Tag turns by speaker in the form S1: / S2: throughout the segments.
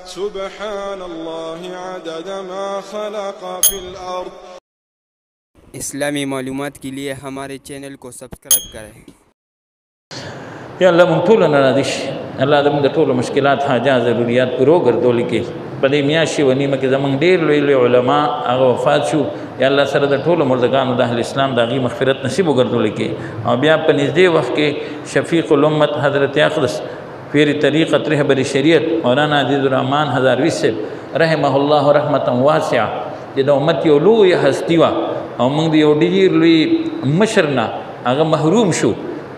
S1: سبحان الله عدد ما خلق في الأرض.
S2: اسلامی معلومات کے لیے ہمارے چینل کو سبسکرائب کریں.
S3: یا الله مونږ ټول نه راضي شي، الله زموږ د ټولو مشکلات حاجات ضروريات پوره ګرځولي کې په دې میاشتې و نیمه کې زموږ ډېر لوی لوی علما هغه وفات شو. یا الله سره د ټولو مردگانو د اهل اسلام د هغې مغفرت نصیب وګرځولي کې او بیا په نږدې وخت کې شفیق الامت حضرت اقدس پیر طریقت رهبر شریعت مولانا عزیز الرحمن هزاروي صاحب رحمه الله رحمتا واسعه چې د امت یو لویه هستي وه او موږ د یو ډېر لوی مشر نه هغه محروم شو.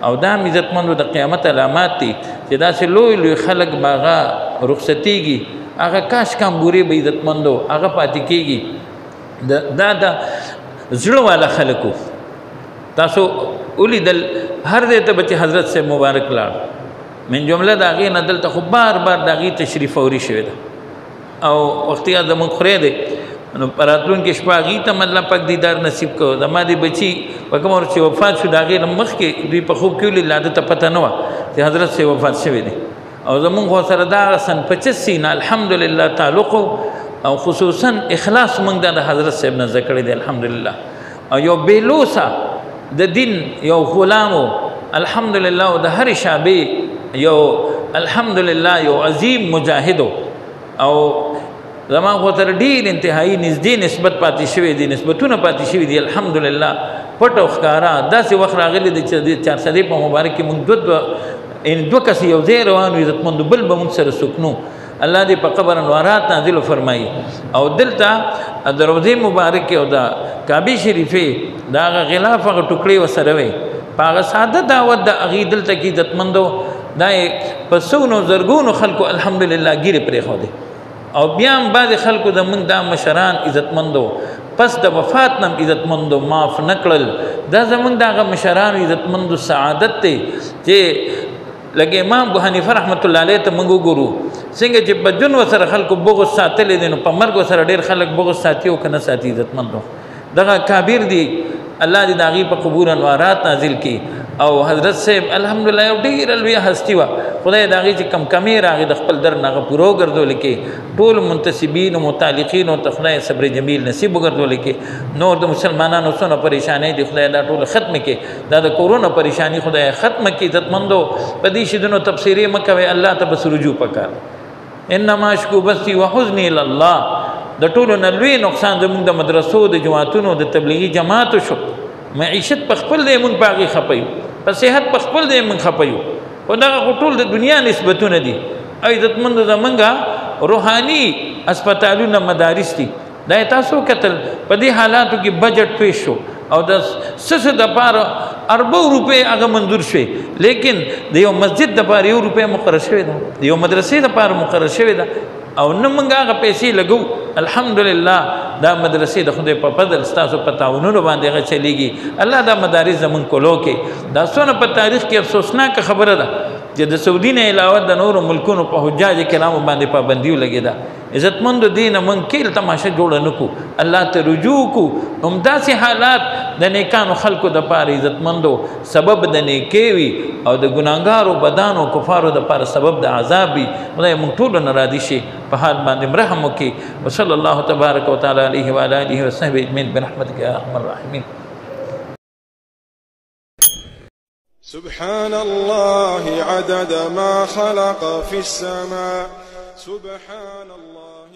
S3: او دا عزتمندو د قیامت علامات دي چې داسې لوی لوی خلک به هغه رخصتېږي، هغه کاش کامبورې به عزتمندو هغه پاتې کېږي. دا د زړه والا خلکو تاسو ولیدل هر ځای ته به چې حضرت صاحب مبارک لاړ من جمله د هغې نه دلته خو بار بار د هغې تشریف اوري شوې ده او وختي زموږ خورې دی نو په راتلونکې شپه هغې ته مطلب پاک دیدار نصیب کړو. زما د بچي په کومه ورځ چې وفات شو د هغې نه مخکې دوی په خوب کې ولید لا ده ته پته نه وه چې حضرت صاحب وفات شوی دی او زمونږ خو سره دا سن 85 نه الحمدلله تعلق او خصوصا اخلاص موږ دا د حضرت صاحب نه زده کړی دی الحمدلله. او یو بېلوسه د دین یو غلام الحمدلله او د هرې شعبې یو الحمدلله یو عظیم مجاهد او زما خو سره ډېر انتهایي نږدې نسبت پاتې شوی دی، نسبتونه پاتې شوي دي الحمدلله پټ او ښکاره. داسې وخت راغلی دی چې د 400 په مبارک کې موږ دوه کسې یو ځای روان وو عزتمندو بل به موږ سره څوک نو. الله دې په قبر انوارات نازل فرمایي او دلته د روضې مبارکې او د کعبې شریفې د هغه غلاف هغه ټوکړې ورسره وې په هغه ساده دعوت د هغې دلته کې عزتمندو دا یې په سونو زرګونو خلکو الحمدلله ګیرې پرېښودې او بیا هم بعضې خلکو زموږ دا مشران عزتمندو پس د وفات نه عزتمندو معاف نه کړل. دا زموږ د هغه مشرانو عزتمندو سعادت دی چې لکه امام ابو حنیفه رحمت الله علیه ته موږ وګورو څنګه چې په ژوند ورسره خلکو بغض ساتلی دی نو په مرګ ورسره ډېر خلک بغض ساتي او که نه ساتي عزتمندو. دغه کابر دی الله دې د هغې په قبور انوارات نازل کړي او حضرت صاحب الحمدلله یو ډېره لویه هستي وه خدای د هغې چې کم کمې راغې د خپل در نه هغه پوره وګرځولې کې ټول منتسبین او متعلقینو ته خدای صبر جمیل نصیب وګرځولې کې نور د مسلمانانو څونه پریشانۍ دي خدای دا ټوله ختمې کې دا د کورونا پریشاني خدای ختمه کړي. عزتمندو په دې شیدونو تبصرې مه کوئ الله ته بس رجوع پکار. انما اشکو بثي وحزني الى الله. د ټولو نه لوی نقصان زموږ د مدرسو د جماعتونو د تبلیغي جماعتو شو. معیشت په خپل دی موږ په هغې خفه یو، په صحت په خپل دی موږ خفه یو خو دغه خو ټول د دنیا نسبتونه دي. او عزتمندو زموږ روحاني اسپتالونه مدارس دي دا یې تاسو وکتل په دې حالاتو کې بجټ پیش شو او د څه دپاره اربو روپۍ هغه منظور شوې لیکن د یو مسجد دپاره 1 روپۍ مقرر شوې ده، د یو مدرسې دپاره مقرر شوې ده او نه موږ هغه پیسې لګو. الحمدلله دا مدرسې د خدای په فضل ستاسو په تعاونونو باندې هغه چلیږي. الله دا مدارس زموږ کولو کې دا څونه په تاریخ کې افسوسناکه خبره ده چې د سعودي نه علاوه د نورو ملکونو په حجاج کرامو باندې پابندي ولګېده. عزتمندو دې نه موږ کیل تماشه جوړه نه کړو، الله ته رجوع کړو. همداسې حالات د نیکانو خلکو دپاره عزتمندو سبب د نیکۍ وي او د ګناهګارو بدانو کفارو دپاره سبب د عذاب وي. خدای موږ ټولو نه راضي شي په حال باندې رحم وکړي. وصلی الله تبارک وتعالی علیه وعلی آله وصحبه اجمعین برحمتک یا ارحم الراحمین.
S1: سبحان الله عدد ما خلق في السماء. سبحان الله